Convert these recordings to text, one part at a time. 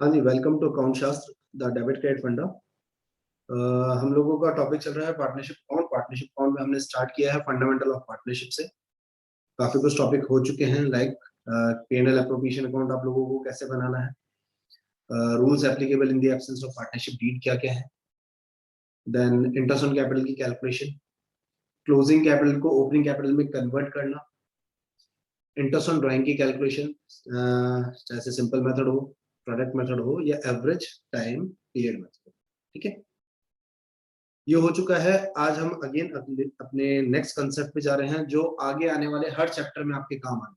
हाँ जी, welcome to account शास्त्र the debit credit फंडा। हम लोगों का टॉपिक चल रहा है पार्टनरशिप अकाउंट। पार्टनरशिप अकाउंट में हमने स्टार्ट किया है फंडामेंटल ऑफ पार्टनरशिप से। काफी कुछ टॉपिक हो चुके हैं, लाइक P&L एप्रोप्रिएशन अकाउंट आप लोगों को कैसे बनाना है, rules applicable in the absence of partnership deed क्या क्या है, देन इंटरेस्ट ऑन कैपिटल की कैलकुलेशन, क्लोजिंग कैपिटल को ओपनिंग कैपिटल में कन्वर्ट करना, इंटरेस्ट ऑन ड्राइंग की कैलकुलेशन, जैसे सिंपल मेथड हो, प्रोडक्ट मेथड हो या एवरेज टाइम पीरियड मेथड। ठीक है, ये हो चुका है। आज हम अगेन अपने नेक्स्ट कंसेप्ट पे जा रहे हैं जो आगे आने वाले हर चैप्टर में आपके काम आने,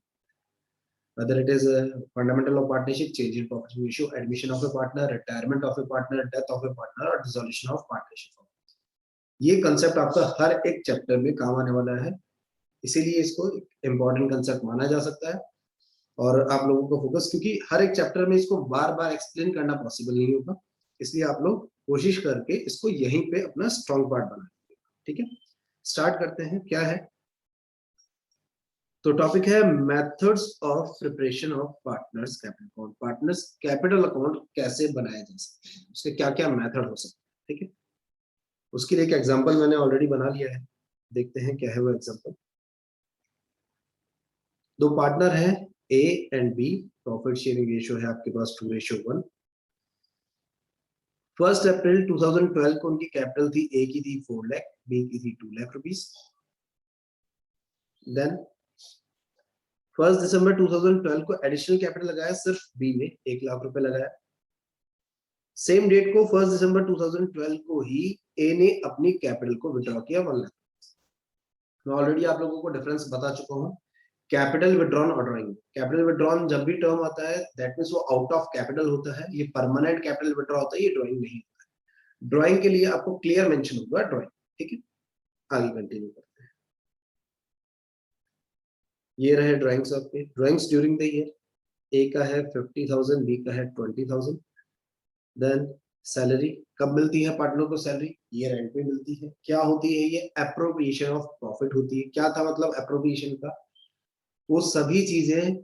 whether it is a fundamental of partnership, change in profit ratio, admission of a partner, retirement of a partner, death of a partner और dissolution of partnership। ये कंसेप्ट आपका हर एक चैप्टर में काम आने वाला है, इसीलिए इसको इम्पोर्टेंट कंसेप्ट माना जा सकता है। और आप लोगों को फोकस, क्योंकि हर एक चैप्टर में इसको बार बार एक्सप्लेन करना पॉसिबल नहीं होगा, इसलिए आप लोग कोशिश करके इसको यहीं पे अपना स्ट्रॉन्ग पार्ट बनाएंगे। ठीक है, स्टार्ट करते हैं। क्या है तो टॉपिक है methods of preparation of partners capital account. Partners capital account कैसे बनाया जा सकता है, उसके क्या क्या मेथड हो सकते हैं। ठीक है, उसके लिए एक एग्जांपल मैंने ऑलरेडी बना लिया है, देखते हैं क्या है वो एग्जांपल। दो पार्टनर है A and B, profit sharing ratio है आपके पास 2:1। 1 अप्रैल 2012 को उनकी कैपिटल थी, ए की थी 4 लाख, बी की थी 2 लाख रुपीस। देन 1 दिसंबर 2012 को एडिशनल कैपिटल लगाया, सिर्फ बी में 1 लाख रुपए लगाया। सेम डेट को 1 दिसंबर 2012 को ही ए ने अपनी कैपिटल को विड्रॉ किया 1 लाख। मैं ऑलरेडी आप लोगों को डिफरेंस बता चुका हूँ कैपिटल विड्रॉन और ड्राइंग। कैपिटल विड्रॉन जब भी टर्म आता है दैट मींस वो आउट ऑफ कैपिटल होता है, ये परमानेंट कैपिटल विड्रॉ होता है, ये ड्राइंग नहीं होता है। ड्राइंग के लिए आपको क्लियर मेंशन होगा ड्राइंग। ठीक है, आगे कंटिन्यू करते हैं। ये रहे ड्राइंग्स आपके, ड्राइंग्स ड्यूरिंग द ईयर। ए का है 50,000, बी का है 20,000। देन सैलरी कब मिलती है पार्टनर को, सैलरी ईयर एंड पे मिलती है। क्या होती है ये, एप्रोप्रिएशन ऑफ प्रॉफिट होती है। क्या था मतलब एप्रोप्रिएशन का, वो सभी चीजें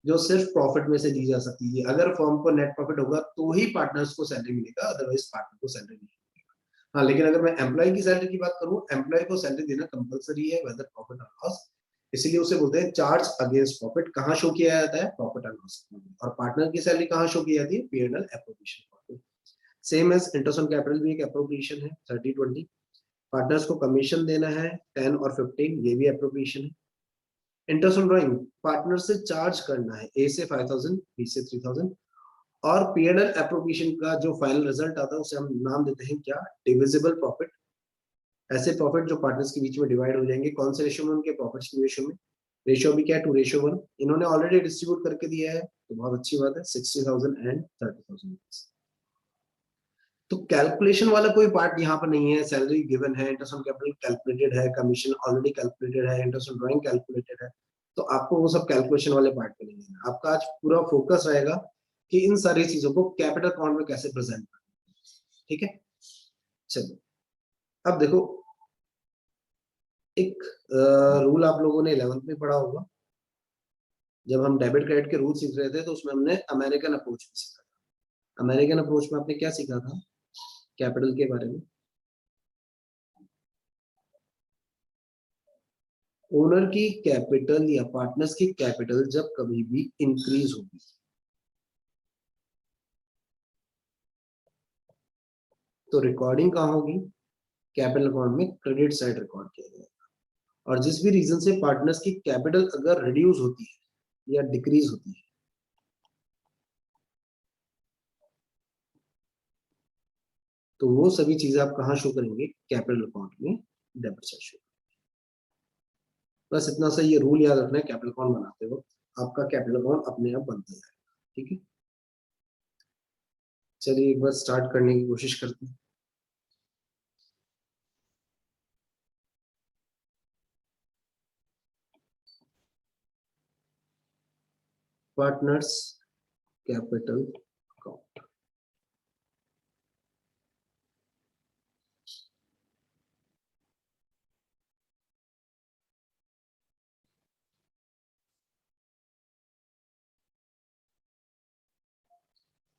जो सिर्फ प्रॉफिट में से दी जा सकती है। अगर फर्म को नेट प्रॉफिट होगा तो ही पार्टनर्स को सैलरी मिलेगा, अदरवाइज पार्टनर को सैलरी नहीं मिलेगा। हाँ, लेकिन अगर मैं एम्प्लॉय की सैलरी की बात करूं, एम्प्लॉय को सैलरी देना कंपलसरी है, वेदर प्रॉफिट और लॉस। इसीलिए उसे बोलते हैं चार्ज अगेंस्ट प्रॉफिट। कहाँ शो किया जाता है, प्रॉफिट एंड लॉस। और पार्टनर की सैलरी कहाँ शो की जाती है, P&L appropriation. Same as interest on capital भी एक एप्रोप्रिएशन है, 30-20। पार्टनर्स को कमीशन देना है 10 और 15, ये भी एप्रोप्रिएशन है। इंटरेस्ट ऑन ड्राइंग, पार्टनर से चार्ज करना है, ए से 5,000, बी से 3,000। और P&L एप्रोप्रिएशन का जो फाइनल रिजल्ट आता है उसे हम नाम देते हैं क्या, डिविजिबल प्रॉफिट। ऐसे प्रॉफिट जो पार्टनर्स के बीच में डिवाइड हो जाएंगे, कौन से रेशियो में, उनके प्रॉफिट्स की रेशियो में। रेशियो भी क्या है, 2:1। इन्होंने ऑलरेडी डिस्ट्रीब्यूट करके दिया है तो बहुत अच्छी बात है, 60,000 एंड 30,000। तो कैलकुलेशन वाला कोई पार्ट यहाँ पर नहीं है। सैलरी गिवन है, इंटरेस्ट ऑन कैपिटल कैलकुलेटेड है, कमीशन ऑलरेडी कैलकुलेटेड है, इंटरेस्ट ऑन ड्राइंग कैलकुलेटेड है। तो आपको वो सब कैलकुलेशन वाले पार्ट पे नहीं है। आपका आज पूरा फोकस रहेगा कि इन सारी चीजों को कैपिटल अकाउंट में कैसे प्रेजेंट करना। ठीक है, चलो अब देखो, एक रूल आप लोगों ने 11th में पढ़ा होगा। जब हम डेबिट क्रेडिट के रूल सीख रहे थे तो उसमें हमने अमेरिकन अप्रोच भी सीखा था। अमेरिकन अप्रोच में आपने क्या सीखा था कैपिटल के बारे में, ओनर की कैपिटल या पार्टनर्स की कैपिटल जब कभी भी इंक्रीज होगी तो रिकॉर्डिंग कहाँ होगी, कैपिटल अकाउंट में क्रेडिट साइड रिकॉर्ड किया जाएगा। और जिस भी रीजन से पार्टनर्स की कैपिटल अगर रिड्यूस होती है या डिक्रीज होती है तो वो सभी चीजें आप कहाँ शो करेंगे, कैपिटल अकाउंट में डेबिट साइड शो। बस इतना सा ये रूल याद रखना है, कैपिटल अकाउंट बनाते वक्त आपका कैपिटल अकाउंट अपने आप बनता जाएगा। ठीक है, चलिए एक बार स्टार्ट करने की कोशिश करते हैं। Partners capital account.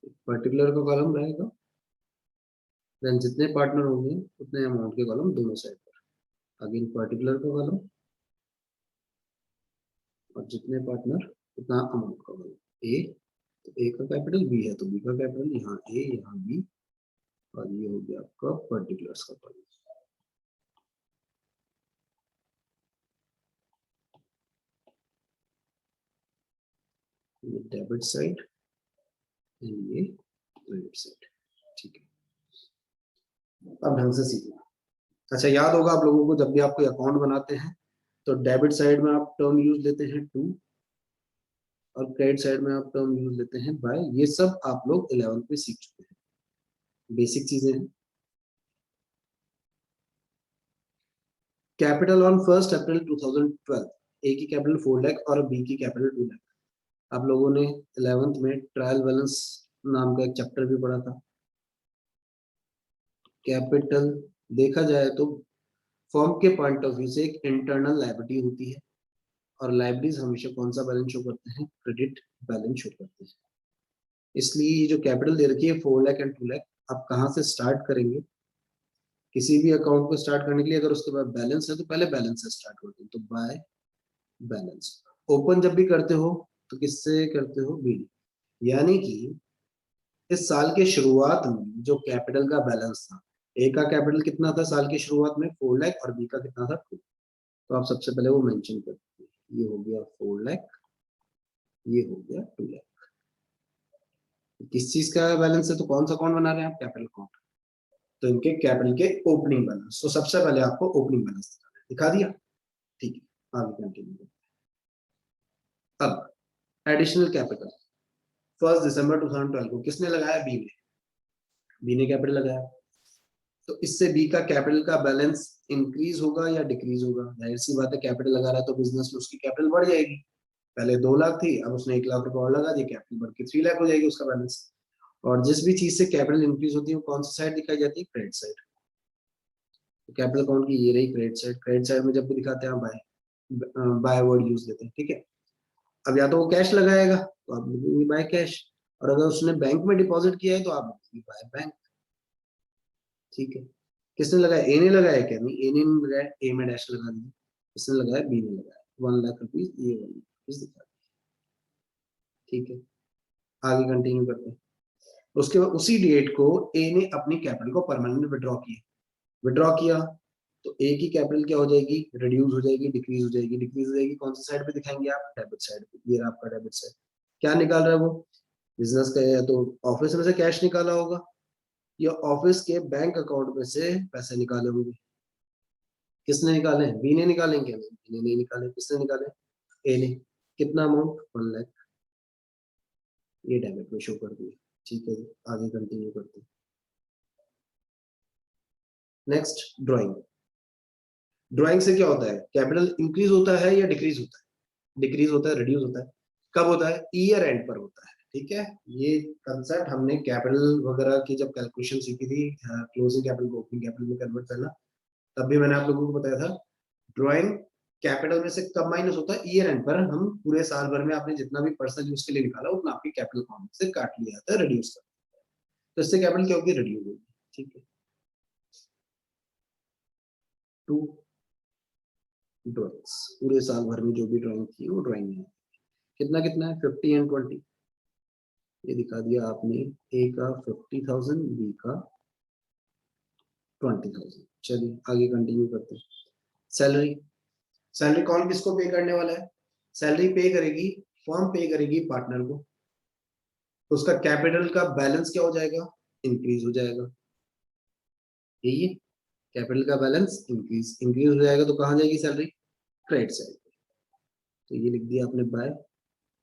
पर्टिकुलर का कॉलम रहेगा, देन जितने पार्टनर होंगे उतने अमाउंट के कॉलम दोनों साइड पर, अगेन पर्टिकुलर का कॉलम और जितने पार्टनर उतना अमाउंट का कॉलम। ए, तो ए का कैपिटल, बी है तो बी का कैपिटल, यहाँ ए यहाँ बी, और ये हो गया आपका पर्टिकुलर्स का कॉलम। ये डेबिट साइड, ये क्रेडिट साइड, ठीक है। अब ढंग से सीखना। अच्छा, याद होगा आप लोगों को, जब भी आप कोई अकाउंट बनाते हैं तो डेबिट साइड में आप टर्म यूज लेते हैं टू, और क्रेडिट साइड में आप टर्म यूज लेते हैं बाय। ये सब आप लोग 11th में सीख चुके हैं, बेसिक चीजें हैं। कैपिटल ऑन 1 अप्रैल 2012, ए की कैपिटल 4 लाख और बी की कैपिटल 2 लाख। आप लोगों ने 11th में ट्रायल बैलेंस नाम का एक चैप्टर भी पढ़ा था। कैपिटल देखा जाए तो फर्म के पॉइंट ऑफ व्यू से एक इंटरनल लायबिलिटी होती है, और लायबिलिटीज हमेशा कौन सा बैलेंस शो करते हैं? क्रेडिट बैलेंस शो करते हैं। इसलिए ये जो कैपिटल दे रखी है 4 लाख एंड 2 लाख, आप कहाँ से स्टार्ट करेंगे? किसी भी अकाउंट को स्टार्ट करने के लिए अगर उसके बाद बैलेंस है तो पहले बैलेंस से स्टार्ट करते हैं, तो बाय बैलेंस। ओपन जब भी करते हो तो किससे करते हो? बी। यानी कि इस साल के शुरुआत में जो कैपिटल का बैलेंस था, ए का कैपिटल कितना था साल की शुरुआत में? 4 लाख, और बी का कितना था? 2। तो आप सबसे पहले वो मेंशन करते हैं, ये हो गया 4 लाख, ये हो गया 2 लाख। किस चीज का बैलेंस है? तो कौन सा अकाउंट बना रहे हैं आप? Capital account. तो इनके कैपिटल के ओपनिंग बैलेंस, तो सबसे पहले आपको ओपनिंग बैलेंस दिखा दिया, ठीक है। आगे कंटिन्यू। अब एडिशनल कैपिटल 1 दिसंबर 2012 को किसने लगाया? बी ने। बी ने कैपिटल लगाया, तो इससे बी का कैपिटल का बैलेंस इंक्रीज होगा या डिक्रीज होगा? जाहिर सी बात है, कैपिटल लगा रहा है तो बिजनेस में उसकी कैपिटल बढ़ जाएगी। पहले 2 लाख थी, अब उसने 1 लाख रुपए और लगा दिया, कैपिटल बढ़ के 3 लाख हो जाएगी उसका बैलेंस। और जिस भी चीज से कैपिटल इंक्रीज होती है वो कौन सी साइड दिखाई जाती है? Credit side. तो कैपिटल अकाउंट की ये रही क्रेडिट साइड। क्रेडिट साइड में जब भी दिखाते हैं बाय, बाय वर्ड यूज लेते हैं, ठीक है। अब या तो वो कैश लगाएगा तो आप लिखेंगे बाय कैश, और अगर उसने बैंक में डिपॉजिट किया है तो आप लिखेंगे बाय बैंक, ठीक है। किसने लगाया? ए ने लगाया क्या? नहीं, ए ने नहीं लगाया, ए में डैश लगा दिया। किसने लगाया? बी ने लगाया। 1 लाख रुपीज, ये 1 लाख रुपीज दिखा दिया, ठीक है। आगे कंटिन्यू करते हैं। उसके बाद उसी डेट को ए ने अपनी कैपिटल को परमानेंट विड्रॉ किया, तो ए की कैपिटल क्या हो जाएगी? रिड्यूस हो जाएगी, डिक्रीज हो जाएगी। डिक्रीज हो जाएगी कौन सी साइड पे दिखाएंगे आप? डेबिट साइड पे। ये रहा आपका डेबिट साइड। क्या निकाल रहा है वो? बिजनेस का है तो ऑफिस में से कैश निकाला होगा, या ऑफिस के बैंक अकाउंट में से पैसे निकाले होंगे। किसने निकाले? बी ने निकाले क्या? नहीं, बी ने नहीं निकाले। किसने निकाले? ए ने। कितना अमाउंट? 1 लाख। ये डेबिट में शो कर दिया, ठीक है। आगे कंटिन्यू करते हैं। Next, drawing. ड्राइंग से क्या होता है? कैपिटल इंक्रीज होता है या डिक्रीज होता है? डिक्रीज होता है, रिड्यूस होता है। कब होता है? ईयर एंड पर होता है, ठीक है। ये कंसेप्ट हमने कैपिटल वगैरह की जब कैलकुलेशन सीखी थी, क्लोजिंग कैपिटल को ओपनिंग कैपिटल में कन्वर्ट करना, तब भी मैंने आप लोगों को बताया था। ड्राइंग कैपिटल में से कब माइनस होता है? ईयर एंड पर। हम पूरे साल भर में आपने जितना भी पर्सनल यूज के लिए निकाला उतना आपके कैपिटल अकाउंट से काट लिया जाता है, रिड्यूस कर। तो इससे कैपिटल क्या होगी? रिड्यूस होगी, ठीक है। टू ड्राइंग्स, पूरे साल भर में जो भी ड्राइंग की वो ड्राइंग है। कितना कितना है? 50 एंड 20। ये दिखा दिया आपने। ए का 50,000, बी का 20,000। चलिए आगे कंटिन्यू करते हैं। सैलरी। सैलरी कौन किसको पे करने वाला है? सैलरी पे करेगी फर्म, पे करेगी पार्टनर को। तो उसका कैपिटल का बैलेंस क्या हो जाएगा? इंक्रीज हो जाएगा। यही है, कैपिटल का बैलेंस इंक्रीज इंक्रीज हो जाएगा, तो कहाँ जाएगी सैलरी? Credit side. तो ये लिख दिया आपने बाय,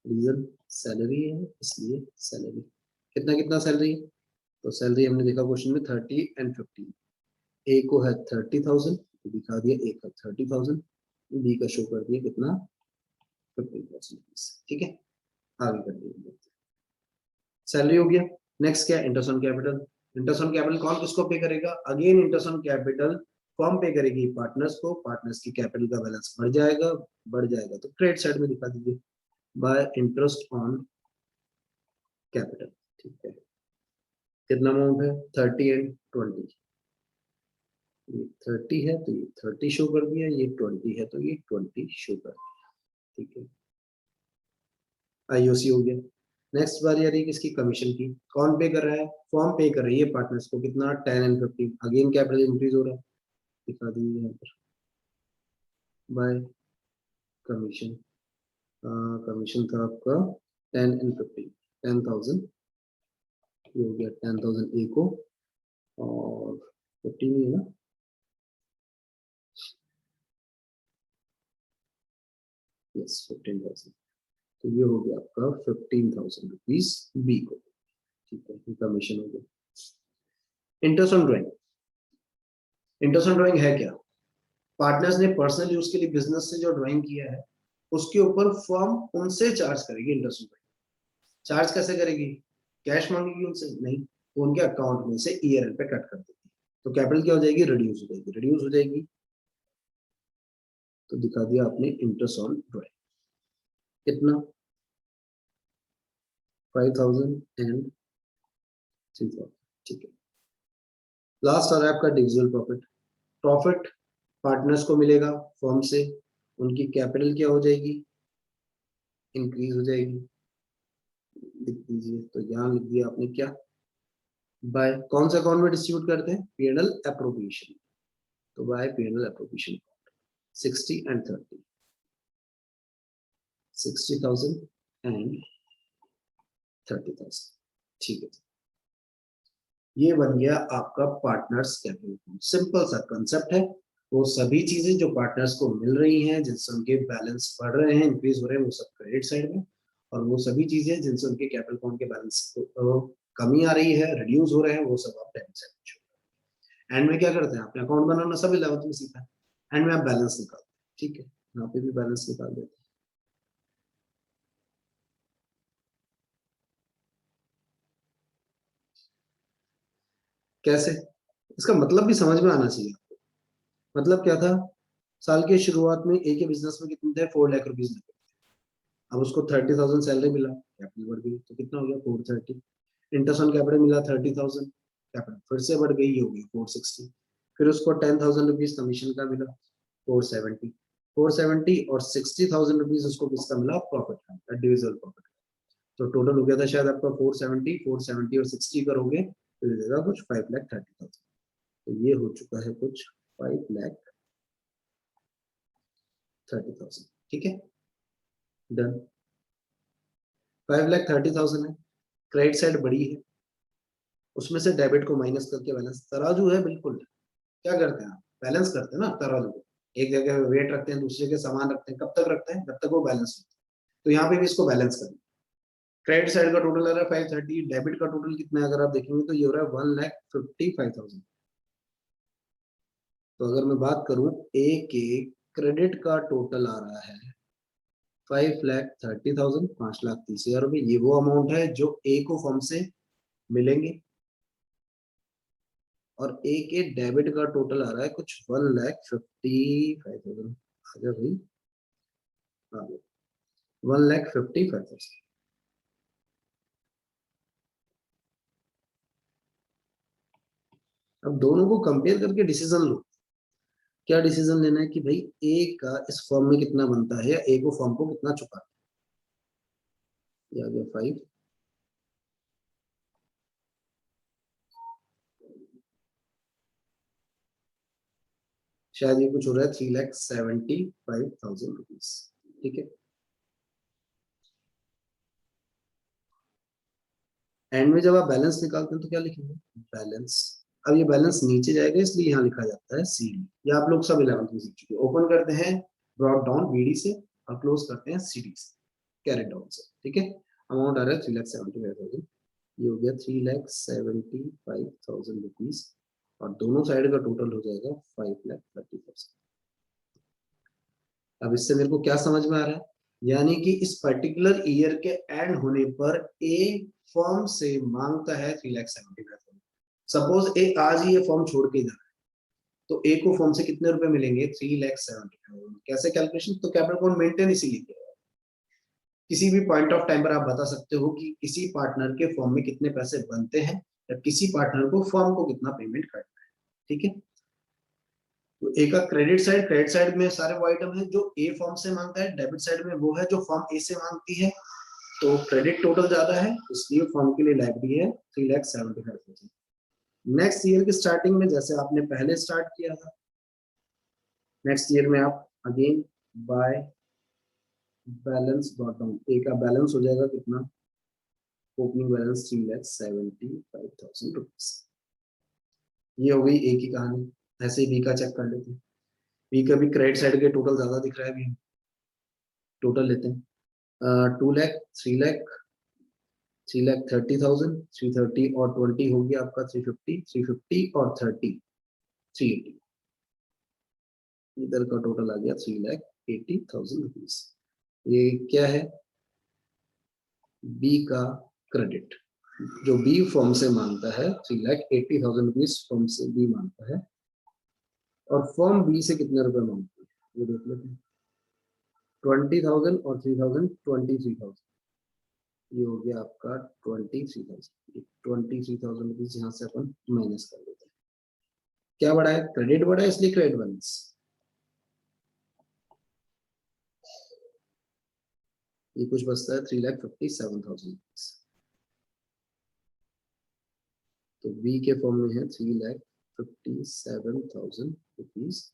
रीजन सैलरी है इसलिए सैलरी। कितना कितना सैलरी है? तो सैलरी हमने देखा क्वेश्चन में 30 एंड 15। ए को है 30,000, दिखा दिया ए का 30,000, बी का शो कर दिया कितना? 15,000, ठीक है। आगे कर दिया, सैलरी हो गया। नेक्स्ट क्या? Interest on capital. Interest on capital कौन किसको पे करेगा? Again interest on capital firm पे करेगी पार्टनर्स को। पार्टनर्स की कैपिटल का बैलेंस बढ़ जाएगा तो क्रेडिट साइड में दिखा दीजिए बाय इंटरेस्ट ऑन कैपिटल, ठीक है। कितना अमाउंट है 30 एंड 20, ये 30 है तो ये 30 शो कर दिया, ये 20 है तो ये 20 शो कर दिया, ठीक है। आईओसी हो गया। नेक्स्ट बारी आ रही है किसकी, कमीशन की। कौन पे कर रहा है, फॉर्म पे कर रही है पार्टनर्स को, कितना 10 एंड 15, अगेन कैपिटल इंक्रीज हो रहा है, दिखा दीजिए यहाँ पर बाय कमीशन। कमीशन था आपका 10 एंड 15, 10,000, ये हो गया 10,000 ए को, और 15 ही है ना, यस 15,000, तो ये हो गया आपका 15,000 रुपीज बी को, ठीक है, कमीशन हो गया। Interest on drawing, interest on drawing है क्या, पार्टनर्स ने पर्सनल यूज के लिए बिजनेस से जो ड्राइंग किया है उसके ऊपर फर्म उनसे चार्ज करेगी इंटरेस्ट ऑन ड्राइंग। चार्ज कैसे करेगी, कैश मांगेगी उनसे, नहीं, वो उनके अकाउंट में से ईआरएल पे कट कर देगी, तो कैपिटल क्या हो जाएगी, रिड्यूस हो जाएगी, रिड्यूस हो जाएगी, तो दिखा दिया आपने इंटरेस्ट ऑन ड्राइंग, कितना 5,000 एंड 3,000, ठीक है। लास्ट आ रहा है आपका डिविजिबल प्रॉफिट। प्रॉफिट पार्टनर्स को मिलेगा फर्म से, उनकी कैपिटल क्या हो जाएगी, इंक्रीज हो जाएगी, लिख दीजिए, तो यहाँ लिख दिया आपने क्या, बाय कौन सा अकाउंट में डिस्ट्रीब्यूट करते हैं, पीएनएल एप्रोप्रिएशन, तो by PNL appropriation 60 and 30, 60,000 and 30,000, ठीक है। ये बन गया आपका पार्टनर्स कैपिटल अकाउंट, सिंपल सा कंसेप्ट है। वो सभी चीजें जो पार्टनर्स को मिल रही हैं, जिनसे उनके बैलेंस बढ़ रहे हैं, इंक्रीज हो रहे हैं, वो सब क्रेडिट साइड में, और वो सभी चीजें जिनसे उनके कैपिटल अकाउंट के बैलेंस कमी आ रही है, रिड्यूस हो रहे हैं, वो सब आप डेबिट साइड में शो। एंड में क्या करते हैं, आपने अकाउंट बनाना सब 11th में सीखा है, एंड में आप बैलेंस निकालते हैं, ठीक है, यहाँ पे भी बैलेंस निकाल देते हैं। कैसे, इसका मतलब भी समझ में आना चाहिए। मतलब क्या था, साल के शुरुआत में एक ही बिजनेस में कितने थे, 4 लाख रुपीज लगे, अब उसको 30,000 सैलरी मिला, कैपिटल बढ़ गई, तो कितना हो गया 430, इंटरेस्ट ऑन कैपिटल मिला 30,000, कैपिटल फिर से बढ़ गई, हो गई 460, फिर उसको 10,000 रुपीज कमीशन का मिला, 470, 470 और 60,000 रुपीज उसको किसका मिला, प्रॉफिट का, डिविजिबल प्रॉफिट, तो टोटल हो गया था शायद आपका 470 और 60 करोगे तो ये देगा कुछ 5,30,000, तो ये हो चुका है कुछ 5,30,000, ठीक है, डन। 5,30,000 है, क्रेडिट साइड बड़ी है, उसमें से डेबिट को माइनस करके बैलेंस, तराजू है बिल्कुल, क्या करते हैं आप, बैलेंस करते हैं ना तराजू को, एक जगह वेट रखते हैं, दूसरी जगह सामान रखते हैं, कब तक रखते हैं, जब तक वो बैलेंस होता है, तो यहाँ पे भी इसको बैलेंस करना। क्रेडिट साइड का टोटल आ रहा है 530, डेबिट का टोटल कितना है अगर आप देखेंगे तो ये हो रहा है 1,55,000, तो अगर मैं बात करूं ए के क्रेडिट का टोटल आ रहा है 5,30,000, 5,30,000 रुपए, ये वो अमाउंट है जो ए को फर्म से मिलेंगे, और ए के डेबिट का टोटल आ रहा है कुछ 1,55,000, आजा भाई, 1,55,000। अब दोनों को कंपेयर करके डिसीजन लो, क्या डिसीजन लेना है कि भाई ए का इस फॉर्म में कितना बनता है, या ए को फॉर्म को कितना चुका, ये आ गया 5, शायद ये कुछ हो रहा है 3,75,000 रुपीज, ठीक है। एंड में जब आप बैलेंस निकालते हैं तो क्या लिखेंगे, बैलेंस, अब ये बैलेंस नीचे जाएगा इसलिए यहाँ लिखा जाता है सी डी, ये आप लोग सब 11th में सीख चुके हैं, ओपन करते हैं ब्रॉड डाउन बीडी से और क्लोज करते हैं सी डी से, कैरेट डाउन से, ठीक है। अमाउंट आ रहा है 3,75,000, ये हो गया 3,75,000 रुपीज, और दोनों साइड का टोटल हो जाएगा 5,30,000। अब इससे मेरे को क्या समझ में आ रहा है, यानी कि इस पर्टिकुलर ईयर के एंड होने पर ए फर्म से मांगता है 3,75,000, सपोज ए आज ही ये फर्म छोड़ के जा रहा है, तो ए को फर्म से कितने रुपए मिलेंगे, 3,75,000, कैसे कैलकुलेशन, तो कैपिटल अकाउंट मेंटेन इसीलिए किया है, किसी भी पॉइंट ऑफ टाइम पर आप बता सकते हो कि किसी पार्टनर के फॉर्म में कितने पैसे बनते हैं, या किसी पार्टनर को फर्म को कितना पेमेंट करना है, ठीक है। तो ए का क्रेडिट साइड में सारे वो आइटम है जो ए फर्म से मांगता है, डेबिट साइड में वो है जो फर्म ए से मांगती है। तो क्रेडिट टोटल ज्यादा है, इसलिए फर्म के लिए लायबिलिटी है 3,75,000। नेक्स्ट ईयर की स्टार्टिंग में जैसे आपने पहले स्टार्ट किया था, नेक्स्ट ईयर में आप again by balance brought down, ए का बैलेंस हो जाएगा कितना, ओपनिंग बैलेंस 3,75,000 रुपीज। ये हो गई ए की कहानी। ऐसे ही बी का चेक कर लेते हैं। बी का भी क्रेडिट साइड के टोटल ज्यादा दिख रहा है, अभी टोटल लेते हैं 2 लाख 3 लाख 3,30,000, 330 और 20 हो गया आपका 350, 350 और 30 380। इधर का टोटल आ गया 3,80,000 रुपीज। ये क्या है, बी का क्रेडिट जो बी फर्म से मांगता है, 3,80,000 रुपीज फर्म से बी मांगता है। और फर्म बी से कितने रुपए मांगती है ये देख लेते हैं। 20,000 और 3,000 23,000, ये हो गया आपका 23,000। 23,000 रुपीज यहाँ से अपन माइनस कर देते हैं। क्या बढ़ा है, क्रेडिट बढ़ा है, इसलिए क्रेडिट बैलेंस। ये कुछ बचता है 3,57,000। तो बी के फॉर्म में है 3,57,000 रुपीज।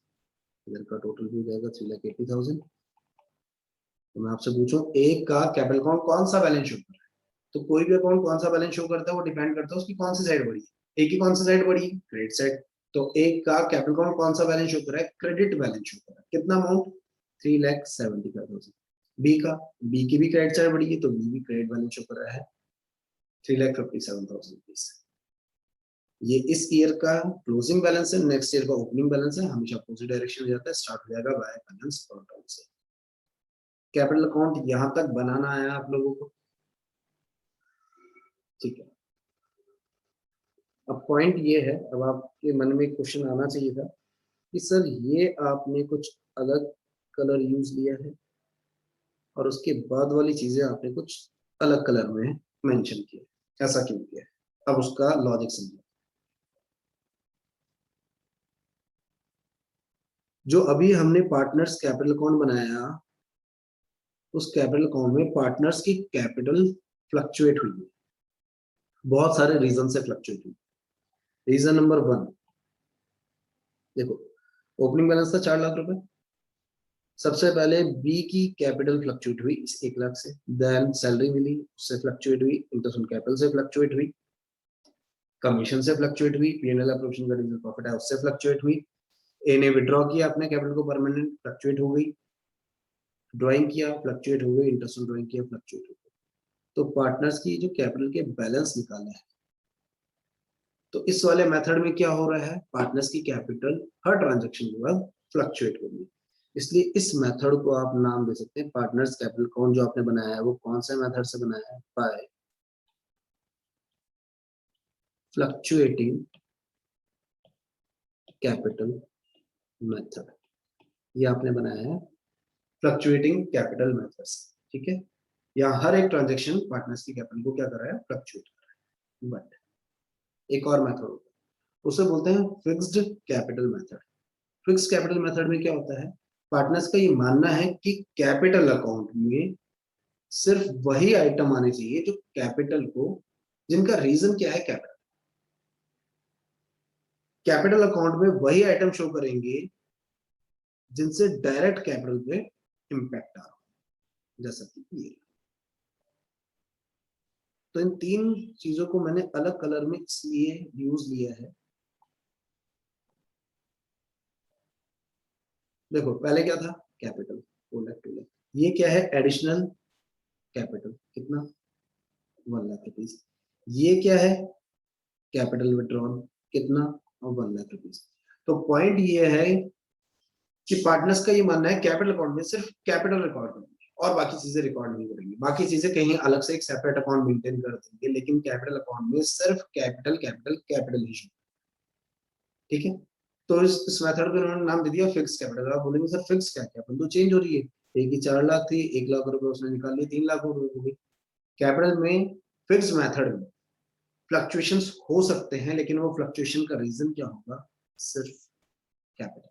इधर का टोटल भी हो जाएगा 3,80,000। तो मैं आपसे पूछूं एक का कैपिटल अकाउंट कौन सा बैलेंस शो कर रहा है, तो कोई भी अकाउंट कौन सा बैलेंस शो करता है वो डिपेंड करता है उसकी कौन सी साइड बढ़ी है। एक की कौन सी साइड बढ़ी है, क्रेडिट साइड। तो एक का कैपिटल अकाउंट कौन सा बैलेंस शो कर रहा है, क्रेडिट बैलेंस शो कर रहा है। कितना अमाउंट, 3,75,000। बी का, बी की भी क्रेडिट साइड बढ़ी है तो बी भी क्रेडिट बैलेंस शो कर रहा है 3,57,000 रुपीज। ये इस ईयर का क्लोजिंग बैलेंस है, नेक्स्ट ईयर का ओपनिंग बैलेंस है, हमेशा अपोजिट डायरेक्शन में जाता है, स्टार्ट हो जाएगा बाय बैलेंस ब्रॉट डाउन से। कैपिटल अकाउंट यहां तक बनाना है आप लोगों को, ठीक है। अब पॉइंट ये है, अब आपके मन में क्वेश्चन आना चाहिए था कि सर ये आपने कुछ अलग कलर यूज लिया है और उसके बाद वाली चीजें आपने कुछ अलग कलर में मेंशन किया, ऐसा क्यों किया है। अब उसका लॉजिक समझो। जो अभी हमने पार्टनर्स कैपिटल अकाउंट बनाया, उस कैपिटल अकाउंट में पार्टनर्स की कैपिटल फ्लक्चुएट हुई है, बहुत सारे रीजन से फ्लक्चुएट हुई। रीजन नंबर 1 देखो, ओपनिंग बैलेंस था 4 लाख रुपए। सबसे पहले बी की कैपिटल फ्लक्चुएट हुई इस 1 लाख से, देन सैलरी मिली उससे फ्लक्चुएट हुई, इंटरेस्ट ऑन कैपिटल से फ्लक्चुएट हुई, कमीशन से फ्लक्चुएट हुई, पीएनएल अप्रूवेशन का रिजल्ट प्रॉफिट है उससे फ्लक्चुएट हुई, ए ने विड्रॉ किया अपने कैपिटल को परमानेंट, फ्लक्चुएट हो गई, ड्राइंग किया फ्लक्चुएट हो गई, इंटरेस्ट ऑन ड्राइंग किया फ्लक्चुएट हो गई। तो पार्टनर्स की जो कैपिटल के बैलेंस निकाले हैं, तो इस वाले मेथड में क्या हो रहा है, पार्टनर्स की कैपिटल हर ट्रांजैक्शन के बाद फ्लक्चुएट होगी। इसलिए इस मेथड को आप नाम दे सकते हैं पार्टनर्स कैपिटल अकाउंट। जो आपने बनाया है वो कौन से मेथड से बनाया है, बाय फ्लक्चुएटिंग कैपिटल मेथड। ये आपने बनाया है फ्लक्चुएटिंग कैपिटल मेथड से, ठीक है। यहाँ हर एक ट्रांजेक्शन पार्टनर्स की कैपिटल को क्या कर रहा है, फ्लक्चुएट कर रहा है। बट एक और मेथड होता है, उसे बोलते हैं fixed capital method. Fix capital method में क्या होता है, पार्टनर्स का ये मानना है कि कैपिटल अकाउंट में सिर्फ वही आइटम आने चाहिए जो कैपिटल को, जिनका रीजन क्या है कैपिटल। कैपिटल अकाउंट में वही आइटम शो करेंगे जिनसे डायरेक्ट कैपिटल पे इंपैक्ट आ रहा हो, जैसा कि ये। तो इन तीन चीजों को मैंने अलग कलर में इसलिए यूज लिया है। देखो पहले क्या था, कैपिटल 4 लाख 2 लाख, ये क्या है एडिशनल कैपिटल कितना, 1 लाख रुपीज। ये क्या है, कैपिटल विड्रॉल कितना, 1 लाख रुपीज। तो पॉइंट ये है कि पार्टनर्स का ये मानना है कैपिटल अकाउंट में सिर्फ कैपिटल रिकॉर्ड करेंगे और बाकी चीजें रिकॉर्ड नहीं करेंगे, बाकी चीजें कहीं अलग से एक सेपरेट अकाउंट मेंटेन कर देंगे, लेकिन कैपिटल अकाउंट में सिर्फ कैपिटल कैपिटल कैपिटल ही शो, ठीक है। तो इस मेथड को उन्होंने नाम दे दिया फिक्स कैपिटल। आप बोलेंगे सर फिक्स क्या, कैपिटल तो चेंज हो रही है, एक ही 4 लाख थी, 1 लाख रुपए उसने निकाल लिए 3 लाख रुपए हो गई। कैपिटल में फिक्स मेथड में फ्लक्चुएशंस हो सकते हैं, लेकिन वो फ्लक्चुएशन का रीजन क्या होगा? सिर्फ कैपिटल।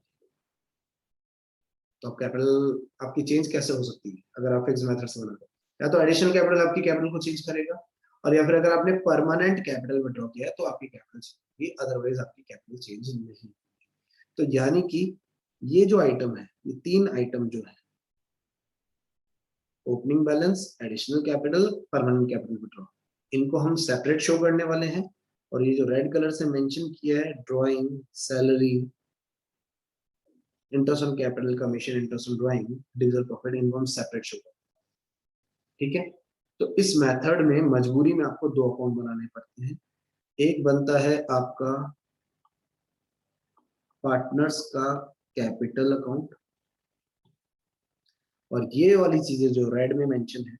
तो कैपिटल आपकी चेंज कैसे हो सकती है अगर आप फिक्स मेथड से बनाते हैं? या तो एडिशनल कैपिटल आपकी कैपिटल को चेंज करेगा, और या फिर अगर आपने परमानेंट कैपिटल विड्रॉ किया है तो आपकी कैपिटल चेंज होगी, अदरवाइज आपकी कैपिटल चेंज नहीं। तो यानी कि ये जो आइटम है, ये तीन आइटम जो है, opening balance, additional capital, permanent capital withdraw, इनको हम सेपरेट शो करने वाले हैं। और ये जो रेड कलर से मेंशन किया है, drawing, salary, interest on capital, commission, interest on drawing, division profit, इनको हम सेपरेट शो करें। ठीक है, तो इस मेथड में मजबूरी में आपको दो अकाउंट बनाने पड़ते हैं। एक बनता है आपका पार्टनर्स का कैपिटल अकाउंट, और ये वाली चीजें जो रेड में मेंशन है,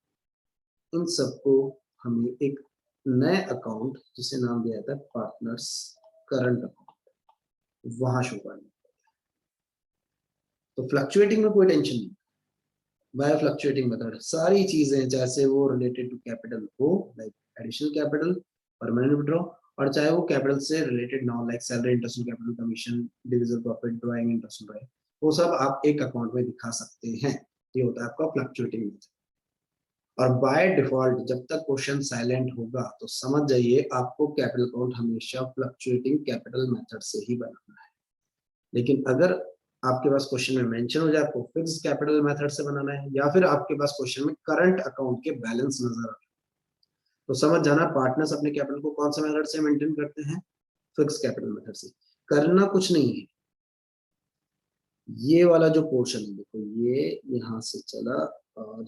इन सबको हमें एक नए अकाउंट जिसे नाम दिया जाता है पार्टनर्स करंट अकाउंट, वहां शो करना। तो फ्लक्चुएटिंग में कोई टेंशन नहीं, बाय फ्लक्चुएटिंग मेथड सारी चीजें, जैसे वो रिलेटेड टू कैपिटल हो, like additional capital, permanent withdraw, और चाहे वो कैपिटल से रिलेटेड ना हो, like salary, interest on capital, commission, division profit, drawing, interest on drawing, वो सब आप एक अकाउंट में दिखा सकते हैं। ये होता है आपका फ्लक्चुएटिंग मेथड। और बाय डिफॉल्ट जब तक क्वेश्चन साइलेंट होगा तो समझ जाइए आपको कैपिटल अकाउंट हमेशा फ्लक्चुएटिंग कैपिटल मेथड से ही बनाना है। लेकिन अगर आपके पास क्वेश्चन में मेंशन हो जाए आपको फिक्स्ड कैपिटल मेथड से बनाना है, या फिर आपके पास क्वेश्चन में करंट अकाउंट के बैलेंस नजर आ रहे, तो समझ जाना पार्टनर्स अपने कैपिटल को कौन सा मेथड से मेंटेन करते हैं? फिक्स्ड कैपिटल मेथड से। करना कुछ नहीं है, ये वाला जो पोर्शन है देखो, ये यहां से चला, और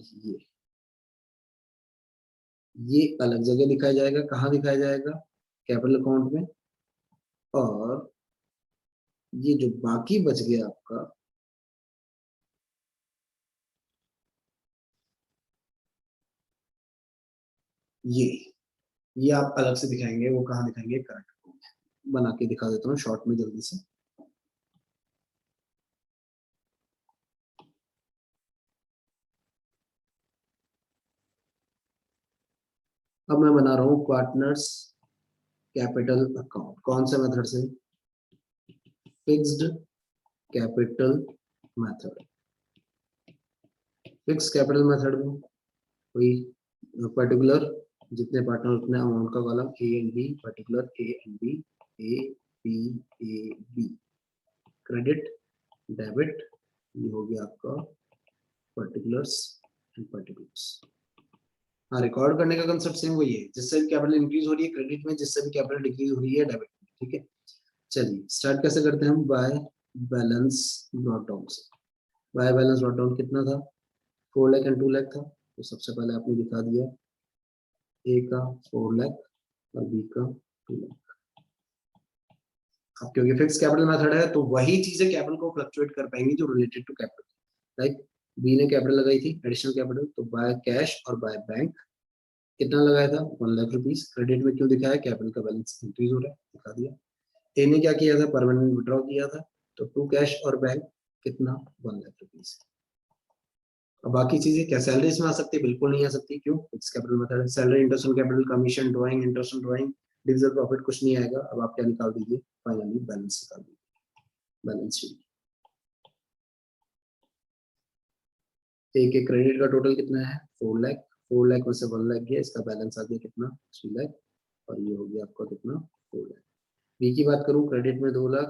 ये अलग जगह दिखाया जाएगा। कहाँ दिखाया जाएगा? कैपिटल अकाउंट में। और ये जो बाकी बच गया आपका, ये आप अलग से दिखाएंगे। वो कहाँ दिखाएंगे? Current account. बना के दिखा देता हूँ शॉर्ट में जल्दी से। अब मैं बना रहा हूँ पार्टनर्स कैपिटल अकाउंट। कौन से मेथड से? Fixed capital method. Fix capital method में कोई पर्टिकुलर जितने पार्टनर उतने अमाउंट का column A and B, particular A and B, A B, A B, credit, debit, ये हो गया आपका पर्टिकुलर्स एंड पर्टिकुलर्स। हाँ, रिकॉर्ड करने का कंसेप्ट सेम वही है, जिससे भी कैपिटल इंक्रीज हो रही है क्रेडिट में, जिससे भी कैपिटल डिक्रीज हो रही है डेबिट में। ठीक है, चलिए स्टार्ट कैसे करते हैं हम? बाय बैलेंस नोट डाउन से। बाय बैलेंस नोट डाउन कितना था? 4 लाख एंड 2 लाख था। तो सबसे पहले आपने दिखा दिया ए का 4 लाख और बी का 2 लाख। अब क्योंकि फिक्स कैपिटल मेथड है तो वही चीजें कैपिटल को फ्लक्चुएट कर पाएंगी जो related to capital. Like B ने कैपिटल लगाई थी एडिशनल कैपिटल, तो बाय कैश और बाय बैंक कितना लगाया था? 1 लाख रुपीज। क्रेडिट में क्यों दिखाया? कैपिटल का बैलेंस इंक्रीज हो रहा है, दिखा दिया। ए ने क्या किया था? परमानेंट विड्रॉ किया था, तो टू कैश और बैंक कितना? 1 लाख रुपीज। अब बाकी चीजें क्या सैलरी इसमें आ सकती है? बिल्कुल नहीं आ सकती। क्यों? फिक्स कैपिटल मेथड है। Salary, interest on capital, commission, drawing, interest on drawing, division profit कुछ नहीं आएगा। अब आप क्या निकाल दीजिए? फाइनली बैलेंस निकाल दीजिए, बैलेंस शीट। एक एक क्रेडिट का टोटल कितना है? 4 लाख। 4 लाख में से 1 लाख गया, इसका बैलेंस आ गया कितना? 3 लाख। और ये हो गया आपका कितना? 4 लाख। बी की बात करूं, क्रेडिट में 2 लाख,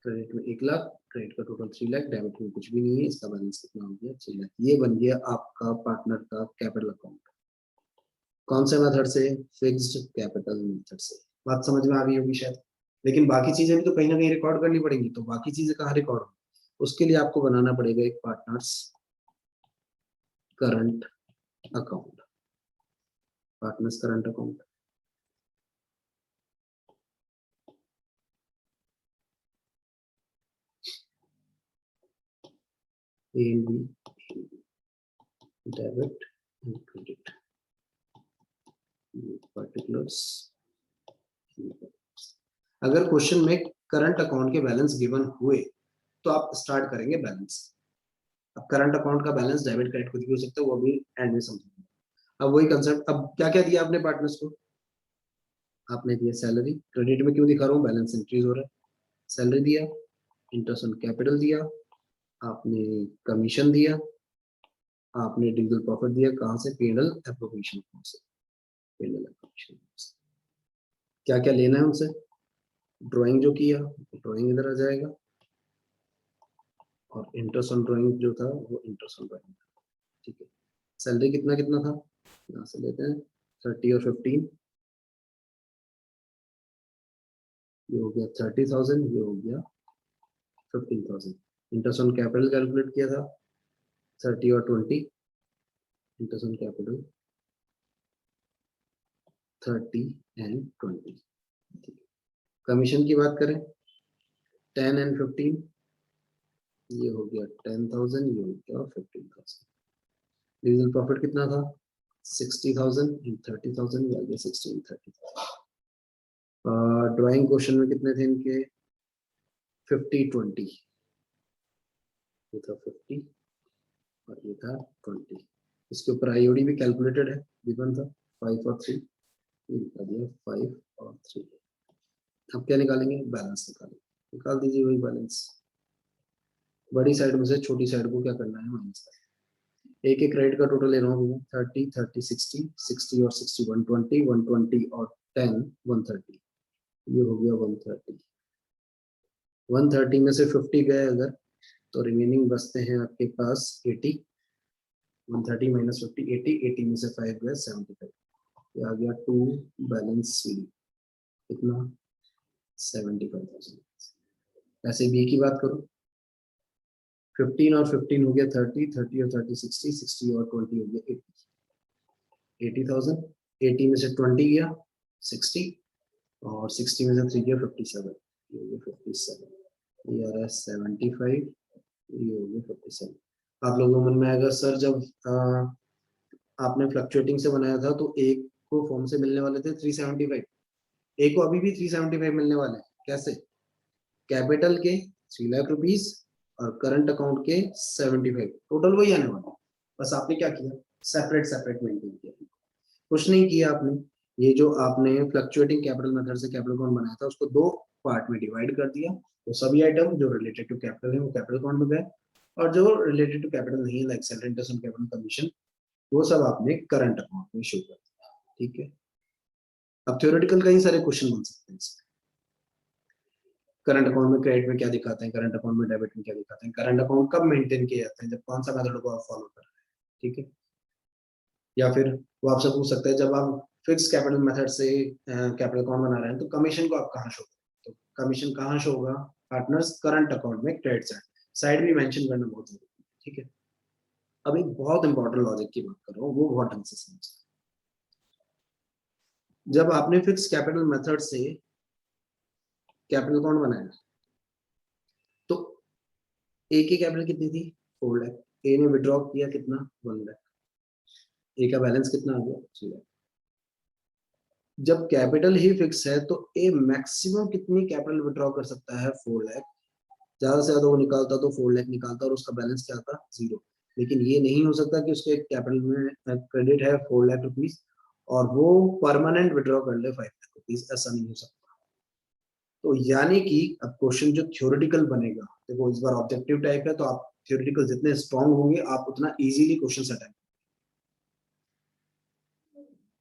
क्रेडिट में 1 लाख, क्रेडिट का टोटल 3 लाख, डेबिट में कुछ भी नहीं है, इसका बैलेंस कितना हो गया? 3 लाख। ये बन गया आपका पार्टनर का कैपिटल अकाउंट। कौन से मेथड से? फिक्स्ड कैपिटल मेथड से। बात समझ में आ गई होगी शायद। लेकिन बाकी चीजें भी तो कहीं ना कहीं रिकॉर्ड करनी पड़ेंगी, तो बाकी चीजें कहाँ रिकॉर्ड हो? उसके लिए आपको बनाना पड़ेगा एक partners current account. Partners current account A and B, debit and credit, particulars. अगर क्वेश्चन में करंट अकाउंट के बैलेंस गिवन हुए तो आप स्टार्ट करेंगे बैलेंस। अब करंट अकाउंट का बैलेंस डेबिट क्रेडिट कुछ भी हो सकता है, वो भी एंड में समझेंगे। अब वही कंसेप्ट, अब क्या क्या दिया आपने पार्टनर्स को? आपने दिया सैलरी, क्रेडिट में क्यों दिखा रहा हूँ, बैलेंस इंक्रीज हो रहा है, सैलरी दिया, इंटरेस्ट ऑन कैपिटल दिया, आपने कमीशन दिया, आपने डिविजिबल प्रॉफिट दिया, कहाँ से, पीएनएल एप्रोप्रिएशन से, पीएनएल एप्रोप्रिएशन से। क्या क्या लेना है उनसे, ड्राइंग जो किया ड्राइंग इधर आ जाएगा, और इंटरेस्ट ऑन ड्राइंग जो था वो इंटरेस्ट ऑन ड्राइंग, ठीक है। सैलरी कितना कितना था, यहाँ से लेते हैं 30 और 15, ये हो गया 30,000, ये हो गया 15,000। इंटरेस्ट ऑन कैपिटल कैलकुलेट किया था 30 और 20, interest on capital 30 and 20। Commission की बात करें 10 एंड 15, ये हो गया 10,000, ये हो गया 15,000। डिविजिबल प्रॉफिट कितना था 60,000 इन 30,000, ये आ गया 60 इन 30,000। ड्राइंग क्वेश्चन में कितने थे इनके 50 20, ये था 50 और ये था 20। इसके ऊपर आईओडी भी कैलकुलेटेड है, गिवन था 5 और 3, ये निकाल दिया 5 और 3। अब क्या निकालेंगे, बैलेंस निकालेंगे, निकाल दीजिए वही बैलेंस। बड़ी साइड में से छोटी साइड को क्या करना है, माइनस करना है। एक एक क्रेडिट का टोटल ले रहा हूँ 30 30 60 60 और 60 120 120 और 10 130, ये हो गया 130। 130 में से 50 गए अगर, तो रिमेनिंग बचते हैं आपके पास 80। 130 माइनस 50 80, 80 में से 5 गए 75, ये आ गया 2 बैलेंस सी, कितना 75,000। ऐसे बी की बात करो 15 और 15 हो गया 30, 30 और 30 60, 60 और 20 हो गया 80, 80,000। 80 में से 20 गया 60, और 60 में से 3 गया 57, ये हो गया 57, ये आ रहा है 75, ये हो गया 57। आप लोगों को मन में आएगा सर जब आपने फ्लक्चुएटिंग से बनाया था तो एक को फॉर्म से मिलने वाले थे 375, एक को अभी भी 375 मिलने वाले हैं, कैसे, कैपिटल के 3 लाख रुपीस और करंट अकाउंट के 75, टोटल वही आने वाला, बस आपने क्या किया, सेपरेट सेपरेट मेंटेन किया, कुछ नहीं किया आपने। ये जो आपने फ्लक्चुएटिंग कैपिटल मेथड से कैपिटल अकाउंट बनाया था उसको दो पार्ट में डिवाइड कर दिया, तो सभी आइटम जो रिलेटेड टू कैपिटल है वो कैपिटल अकाउंट में गए, और जो रिलेटेड टू कैपिटल नहीं है like salary interest on capital commission, वो सब आपने करंट अकाउंट में शो कर दिया, ठीक है। अब थ्योरेटिकल कई सारे क्वेश्चन बन सकते हैं इसमें, करंट अकाउंट में क्रेडिट में क्या दिखाते हैं, करंट अकाउंट में डेबिट में क्या दिखाते हैं, करंट अकाउंट कब मेंटेन किए जाते हैं, जब कौन सा मेथड को आप फॉलो कर रहे हैं, ठीक है। या फिर वो आपसे पूछ सकता है जब आप फिक्स कैपिटल मेथड से कैपिटल अकाउंट बना रहे हैं तो कमीशन को आप कहाँ शो करें, तो कमीशन कहाँ शो होगा, पार्टनर्स करंट अकाउंट में क्रेडिट साइड, साइड भी मेंशन करना बहुत जरूरी है, ठीक है। अब एक बहुत इंपॉर्टेंट लॉजिक की बात कर रहा हूँ, वो बहुत ढंग से समझना। जब आपने फिक्स कैपिटल मेथड से कैपिटल अकाउंट बनाया तो ए की कैपिटल कितनी थी 4 लाख, ए ने विड्रॉ किया कितना 1 लाख, ए का बैलेंस कितना आ गया 3 लाख। जब कैपिटल ही फिक्स है तो ए मैक्सिमम कितनी कैपिटल विड्रॉ कर सकता है 4 लाख, ज्यादा से ज्यादा वो निकालता तो 4 लाख निकालता और उसका बैलेंस क्या था 0। लेकिन ये नहीं हो सकता कि उसके कैपिटल में क्रेडिट है 4 लाख रुपीस और वो परमानेंट विड्रॉ कर ले 5 लाख रुपीस, ऐसा नहीं हो सकता। तो यानी कि अब क्वेश्चन जो थ्योरेटिकल बनेगा, देखो इस बार ऑब्जेक्टिव टाइप है तो आप थ्योरेटिकल जितने स्ट्रॉन्ग होंगे आप उतना इजीली क्वेश्चन अटेम्प्ट।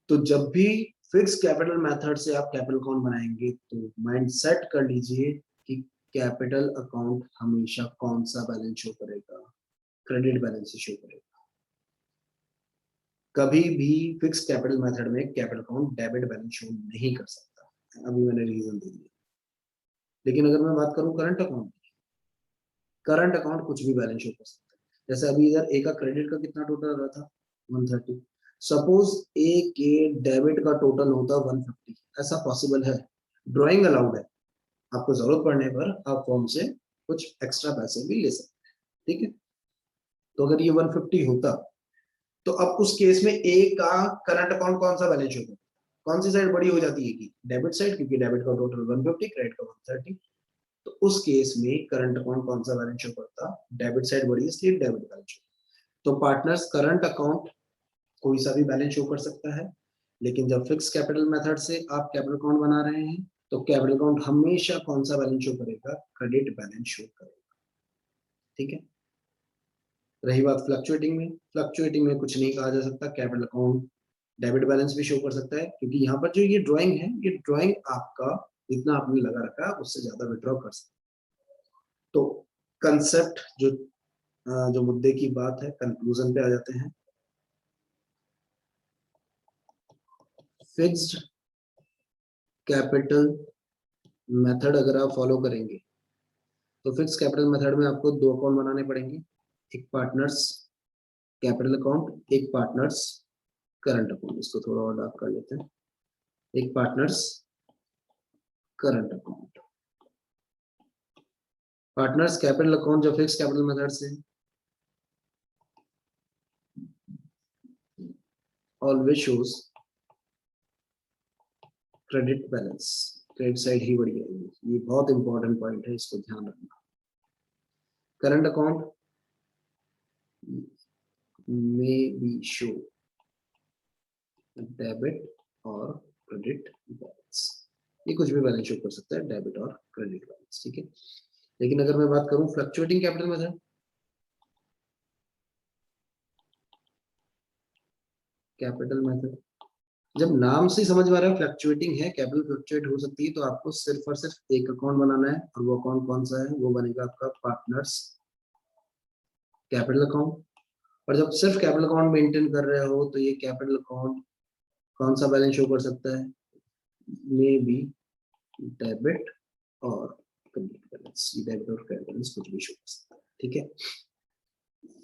तो जब भी फिक्स कैपिटल मेथड से आप कैपिटल अकाउंट बनाएंगे तो माइंड सेट कर लीजिए कि कैपिटल अकाउंट हमेशा कौन सा बैलेंस शो करेगा, क्रेडिट बैलेंस शो करेगा। कभी भी फिक्स कैपिटल मेथड में capital account debit balance show नहीं कर सकता, अभी मैंने रीजन दे दिया। लेकिन अगर मैं बात करूं करंट अकाउंट, करंट अकाउंट कुछ भी बैलेंस शो कर सकता है। जैसे अभी इधर ए का क्रेडिट का कितना टोटल रहा था 130, सपोज ए के डेबिट का टोटल होता 150, ऐसा पॉसिबल है, ड्राइंग अलाउड है, आपको जरूरत पड़ने पर आप फॉर्म से कुछ एक्स्ट्रा पैसे भी ले सकते हैं, ठीक है। तो अगर ये 150 होता तो अब उस केस में ए का करंट अकाउंट कौन सा बैलेंस होता, कौन सी साइड बड़ी हो जाती है कि डेबिट साइड, क्योंकि डेबिट का टोटल 150 क्रेडिट का 130। तो उस केस में करंट अकाउंट कौन सा बैलेंस शो करता, डेबिट साइड बड़ी है इसलिए डेबिट बैलेंस शो। तो पार्टनर्स करंट अकाउंट कोई सा भी बैलेंस शो कर सकता है, लेकिन जब फिक्स कैपिटल मेथड से आप कैपिटल अकाउंट बना रहे हैं तो कैपिटल अकाउंट हमेशा कौन सा बैलेंस शो करेगा? क्रेडिट बैलेंस शो करेगा। ठीक है। रही बात फ्लक्चुएटिंग में कुछ नहीं कहा जा सकता, कैपिटल अकाउंट डेबिट बैलेंस भी शो कर सकता है, क्योंकि यहाँ पर जो ये ड्राइंग है, ये ड्राइंग आपका जितना आपने लगा रखा है उससे ज्यादा विड्रॉ कर सकते हैं। तो कंसेप्ट जो मुद्दे की बात है, कंक्लूजन पे आ जाते हैं। फिक्स्ड कैपिटल मेथड अगर आप फॉलो करेंगे तो फिक्स कैपिटल मेथड में आपको दो अकाउंट बनाने पड़ेंगे, एक पार्टनर्स कैपिटल अकाउंट, एक पार्टनर्स करंट अकाउंट। इसको थोड़ा और डार्क कर लेते हैं, एक partners current account. Partners capital account जो फिक्स कैपिटल मेथड से always shows credit balance, credit side ही बढ़िया है, ये बहुत इंपॉर्टेंट पॉइंट है, इसको ध्यान रखना। करंट अकाउंट में बी शो डेबिट और क्रेडिट बैलेंस, ये कुछ भी बैलेंस शो कर सकता है, डेबिट और क्रेडिट बैलेंस। ठीक है। लेकिन अगर मैं बात करूं fluctuating capital method, capital method जब नाम से समझ में आ रहा है फ्लक्चुएटिंग है, कैपिटल फ्लक्चुएट हो सकती है, तो आपको सिर्फ और सिर्फ एक अकाउंट बनाना है, और वो अकाउंट कौन सा है? वो बनेगा आपका पार्टनर्स कैपिटल अकाउंट। और जब सिर्फ कैपिटल अकाउंट मेंटेन कर रहे हो तो ये कैपिटल अकाउंट कौन सा बैलेंस शो कर सकता है? मे बी डेबिट और क्रेडिट बैलेंस, डेबिट और क्रेडिट बैलेंस कुछ भी शो कर सकता है। ठीक है।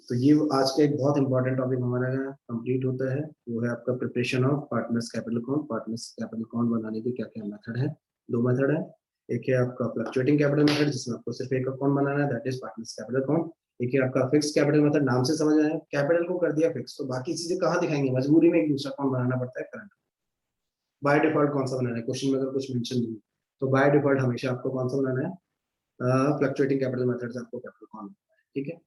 तो ये आज का एक बहुत इंपॉर्टेंट टॉपिक हमारा कंप्लीट होता है, वो है आपका preparation of partners capital account. Partners capital account बनाने के क्या क्या मेथड है? दो मेथड है, एक है आपका फ्लक्चुएटिंग कैपिटल मेथड जिसमें आपको सिर्फ एक अकाउंट बनाना है, that is partners capital account. एक है आपका फिक्स कैपिटल मेथड, नाम से समझ आया, कैपिटल को कर दिया फिक्स, तो बाकी चीजें कहाँ दिखाएंगे? मजबूरी में एक दूसरा अकाउंट बनाना पड़ता है करंट। बाय डिफॉल्ट कौन सा बनाना है? क्वेश्चन में अगर कुछ मेंशन नहीं है तो बाय डिफॉल्ट हमेशा आपको कौन सा बनाना है? फ्लक्चुएटिंग कैपिटल मेथड से आपको कैपिटल अकाउंट। ठीक है।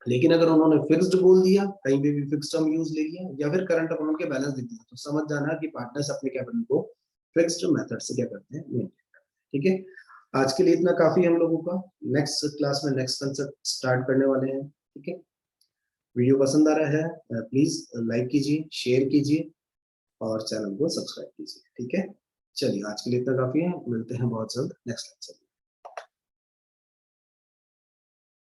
लेकिन अगर उन्होंने फिक्स्ड बोल दिया, कहीं पे भी फिक्स्ड टर्म यूज ले लिया, या फिर करंट अकाउंट के बैलेंस दे दिया, तो समझ जाना कि पार्टनर्स अपने कैपिटल को फिक्स्ड मेथड से क्या करते हैं? ठीक है। आज के लिए इतना काफी हम लोगों का, नेक्स्ट क्लास में नेक्स्ट कंसेप्ट स्टार्ट करने वाले हैं। ठीक है। वीडियो पसंद आ रहा है प्लीज लाइक कीजिए, शेयर कीजिए और चैनल को सब्सक्राइब कीजिए। ठीक है। चलिए आज के लिए इतना काफी है, मिलते हैं बहुत जल्द नेक्स्ट लेक्चर में।